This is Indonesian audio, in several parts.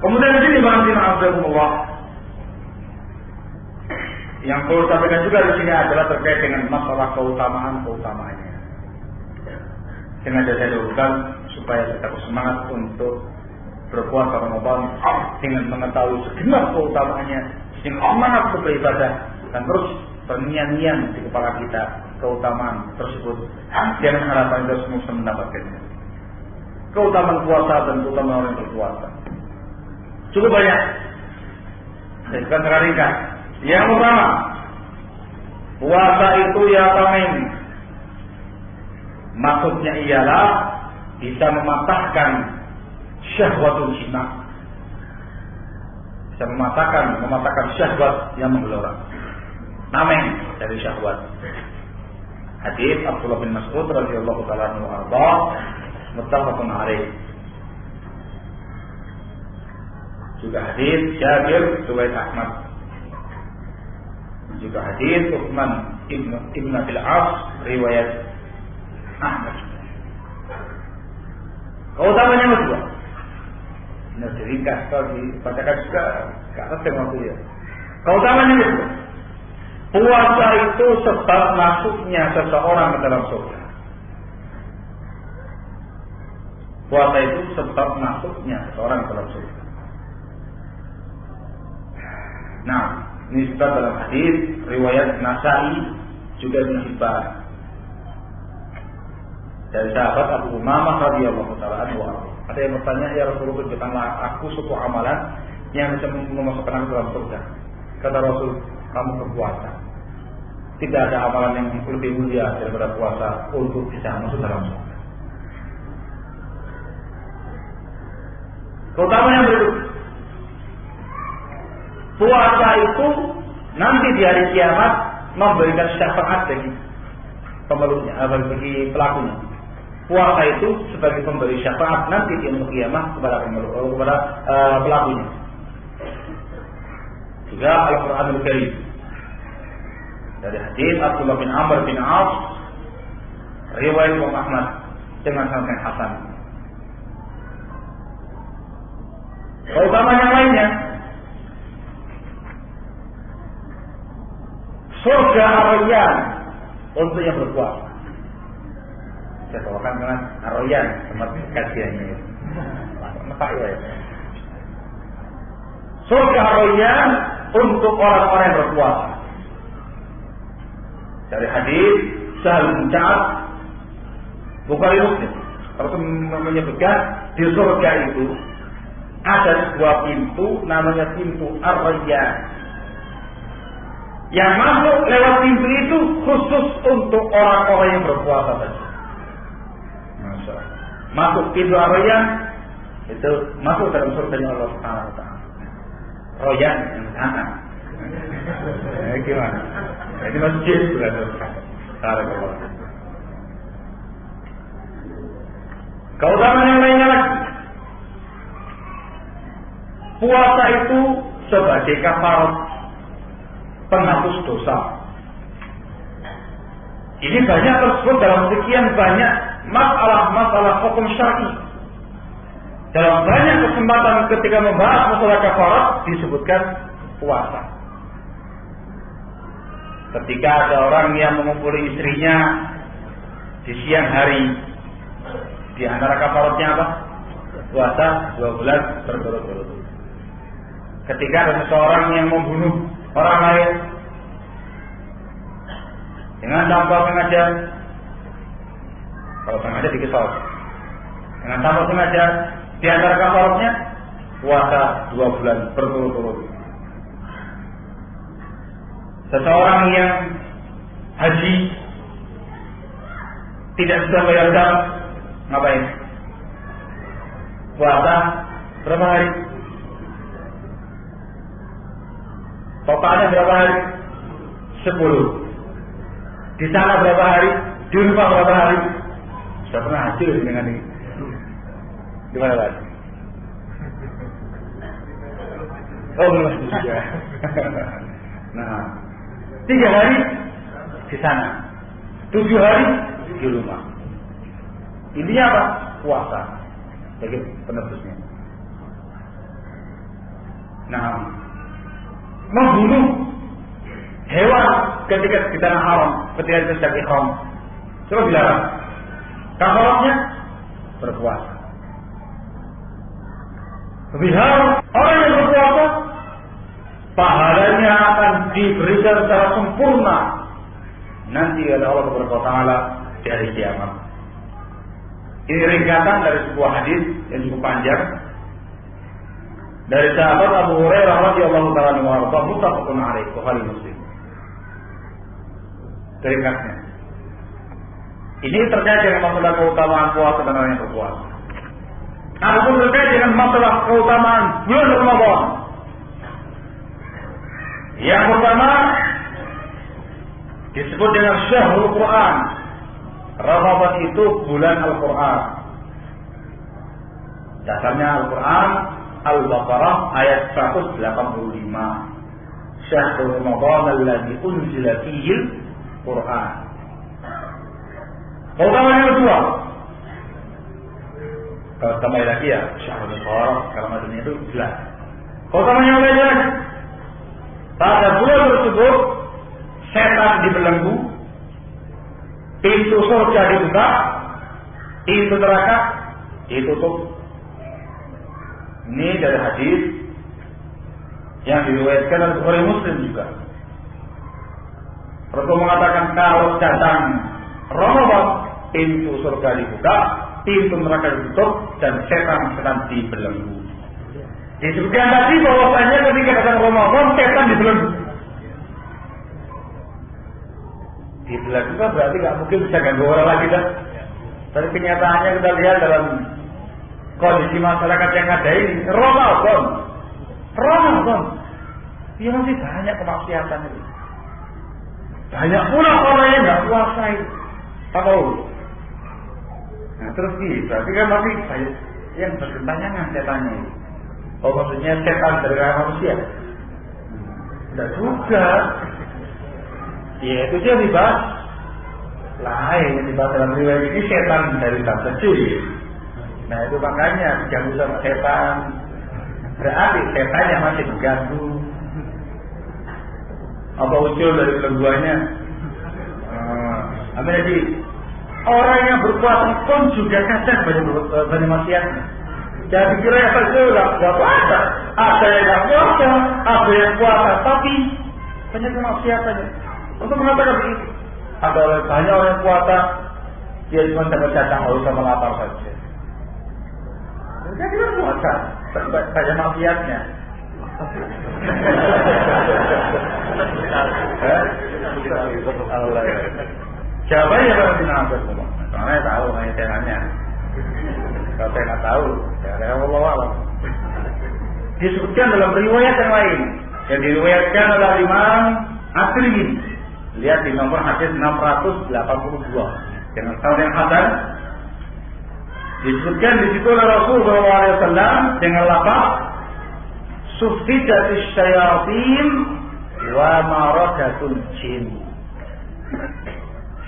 Kemudian di sini Alhamdulillah yang perlu sampaikan juga di sini adalah terkait dengan masalah keutamaannya. Sengaja saya urutkan supaya kita bersemangat untuk berpuasa Ramadan dengan mengetahui segenap keutamaannya, sehingga semangat beribadah dan terus terngiang-ngiang di kepala kita keutamaan tersebut. Jangan harapan kita semua bisa mendapatkannya. Keutamaan puasa dan keutamaan orang berpuasa cukup banyak. Saya akan terangkan. Yang pertama, puasa itu ya tamin. Maksudnya ialah bisa mematahkan syahwatul jima. Bisa mematahkan syahwat yang menggelora. Namen dari syahwat. Hadis Abdullah bin Mas'ud radhiyallahu taala anhu arba muttafaqun alaih. Juga hadis Jabir riwayat Ahmad. Juga hadis Utsman ibn Abil As riwayat Ahmad. Keutamanya kedua. Nah, diringkas kalau dibacakan juga gak ada waktu ya. Keutamanya kedua. Puasa itu sebab masuknya seseorang ke dalam surga. Puasa itu sebab masuknya seseorang ke dalam surga. Nah, ini sebab dalam hadis riwayat Nasa'i juga Ibnu Hibban dari sahabat Abu Umamah radhiyallahu taala anhu. Ada yang bertanya, ya Rasulullah, tunjukkanlah aku suatu amalan yang bisa memasukkan aku dalam surga. Kata Rasul, kamu berpuasa. Tidak ada amalan yang lebih mulia daripada puasa untuk bisa masuk dalam surga. Keutamaan yang berikut, puasa itu nanti di hari kiamat memberikan syafaat bagi pemeluknya, bagi pelakunya. Puasa itu sebagai pemberi syafaat nanti di hari kiamat kepada pelakunya. Juga Al-Qur'anul Karim dari hadis Abdullah bin Amr bin Auf riwayat Imam Ahmad dengan sanad yang hasan. Keutamaan yang lainnya, surga Ar-Rayyan untuk yang berpuasa. Saya bawakan dengan Ar-Rayyan tempat kajiannya itu. Surga Ar-Rayyan untuk orang-orang yang berpuasa. Dari hadis Sahal bin Sa'ad Bukhari Muslim, Rasul menyebutkan di surga itu ada sebuah pintu namanya pintu Ar-Rayyan. Yang masuk lewat pintu itu khusus untuk orang-orang yang berpuasa saja. Masuk pintu Ar-Rayyan itu masuk dalam surganya Allah Subhanahu wa taala. Rayyan yang sana. Gimana? Ini masjid berada. Keutamaan yang lainnya lagi, puasa itu sebagai kafarat, penghapus dosa. Ini banyak tersebut dalam sekian banyak masalah-masalah hukum syar'i. Dalam banyak kesempatan ketika membahas masalah kafarat disebutkan puasa. Ketika ada orang yang mengumpuli istrinya di siang hari, di antara kafaratnya apa? Puasa 2 bulan berturut-turut. Ketika ada seseorang yang membunuh orang lain dengan tanpa sengaja, kalau sengaja dikisos, dengan tanpa sengaja, di antara kafaratnya puasa 2 bulan berturut-turut. Seseorang yang haji tidak bisa bayar zakat, ngapain? Puasa berapa hari? Totalnya berapa hari? 10. Di sana berapa hari? Di rumah berapa hari? Sudah pernah haji dengan ini. Di mana lagi? Oh, belum juga. Nah, 3 hari di sana, 7 hari di rumah. Intinya apa? Puasa bagi penebusnya. Nah, membunuh hewan ketika di tanah haram, ketika itu sedang ihram, coba dilarang. Kafaratnya berpuasa. Bihar orang yang berpuasa, pahalanya akan diberikan secara sempurna nanti oleh Allah Subhanahu wa taala di hari kiamat. Ini ringkasan dari sebuah hadis yang cukup panjang dari sahabat Abu Hurairah radhiyallahu taala anhu, muttafaqun alaih, Bukhari Muslim. Ringkasnya. Ini terkait dengan masalah keutamaan puasa dan orang yang berpuasa. Adapun terkait dengan masalah keutamaan bulan Ramadan. Yang pertama disebut dengan Syahrul Quran. Ramadan itu bulan Al-Quran. Dasarnya Al-Quran Al-Baqarah ayat 185. Syahrul Ramadan alladzi unzila fihi Quran. Keutamaan yang kedua, kalau tambah lagi ya Syahrul Muharram, kalau macam itu jelas. Keutamaan yang lain lagi, pada bulan tersebut setan dibelenggu, pintu surga dibuka, pintu neraka ditutup. Ini dari hadis yang diriwayatkan oleh Bukhari Muslim juga. Rasul mengatakan kalau datang Ramadan, pintu surga dibuka, pintu neraka ditutup, dan setan dibelenggu. Disebutkan tadi bahwasanya ketika datang Ramadan, setan dibelenggu. Dibelenggu kan berarti nggak mungkin bisa ganggu orang lagi dah. Tapi kenyataannya kita lihat dalam kondisi masyarakat yang ada ini, Ramadan, dia masih banyak kemaksiatan itu. Banyak pula orang yang nggak puasa itu. Tahu? Nah terus gitu, berarti kan masih banyak yang bertentangan setannya itu. Oh maksudnya setan dari manusia? Tidak juga. Ya itu dia dibahas lain yang dibahas dalam riwayat ini setan dari tak kecil. Nah itu makanya diganggu sama setan. Berarti setannya masih diganggu. Apa usul dari belengguannya? Apa jadi orang yang berpuasa pun juga kadang banyak maksiatnya. Jadi kira yang nggak puasa, ada yang nggak puasa, ada yang puasa, tapi banyak kemaksiatannya. Untuk mengatakan begitu, ada banyak orang yang puasa, dia cuma dapat jatah harus sama lapar saja. Dia kira puasa, banyak maksiatnya. Siapa yang akan dinampak semua? Karena tahu hanya tenanya. Kalau saya nggak tahu, saya Allah alam. Disebutkan dalam riwayat yang lain, yang diriwayatkan oleh Imam At-Tirmidzi. Lihat di nomor hadis 682 dengan sanad yang hasan. Disebutkan di situ oleh Rasulullah SAW dengan lafaz Suffidatis syayatin wa maradatul jin.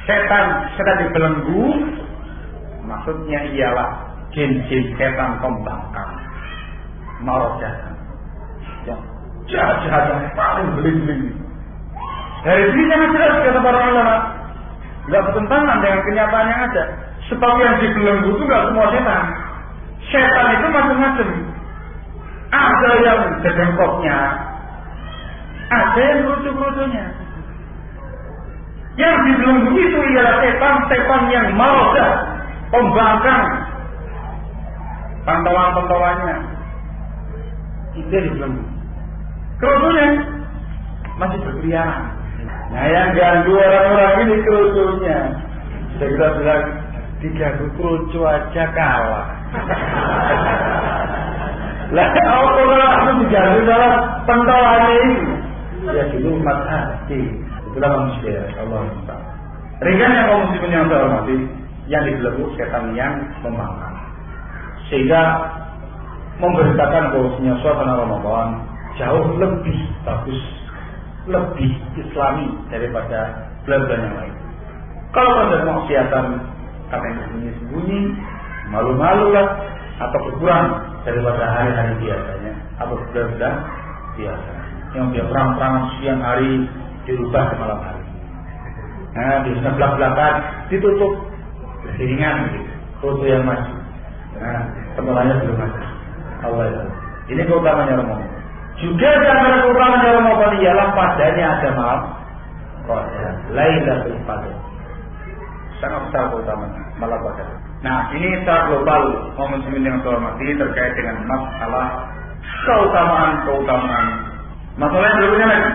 Setan dibelenggu, maksudnya ialah jin-jin setan pembangkang, maradah, yang jahat-jahat yang paling beling-beling. Dari sini sangat jelas kata para ulama, nggak bertentangan dengan kenyataan yang ada. Sebab yang dibelenggu itu nggak semua setan. Setan itu macam-macam. Ada yang bengkoknya, ada yang lucu-lucunya. Yang dibelenggu itu ialah setan-setan yang maradah, pembangkang, pantauan-pantauannya. Itu dibelenggu. Kerusuhnya masih berkeliaran. Nah yang ganggu orang-orang ini kerusuhnya. Sudah kita bilang diganggu kerucu aja kalah. Lah kalau aku diganggu dalam pantauan ini, ya dulu umat hati. Itulah manusia, Allah SWT. Ringannya kaum muslimin yang terhormati, yang dibelenggu setan yang membangkang, sehingga memberitakan bahwasanya suasana Ramadan jauh lebih bagus, lebih Islami daripada bulan-bulan yang lain. Kalau ada kemaksiatan, katanya sembunyi-sembunyi, malu-malu lah, atau berkurang daripada hari-hari biasanya. apa sudah biasa. Yang dia perang-perangan siang hari dirubah ke malam hari. Nah, biasanya belak-belakan ditutup ringan gitu. Foto yang maju. Nah, penolaknya belum ada. Allah ya. Ini keutamanya Ramadan. Juga di antara keutamanya Ramadan ialah padanya ada malam Qadar, Lailatul Qadar. Sangat besar keutamanya malam Qadar. Nah, ini secara global kaum muslimin yang terhormati terkait dengan masalah keutamaan. Masalah yang berikutnya lagi.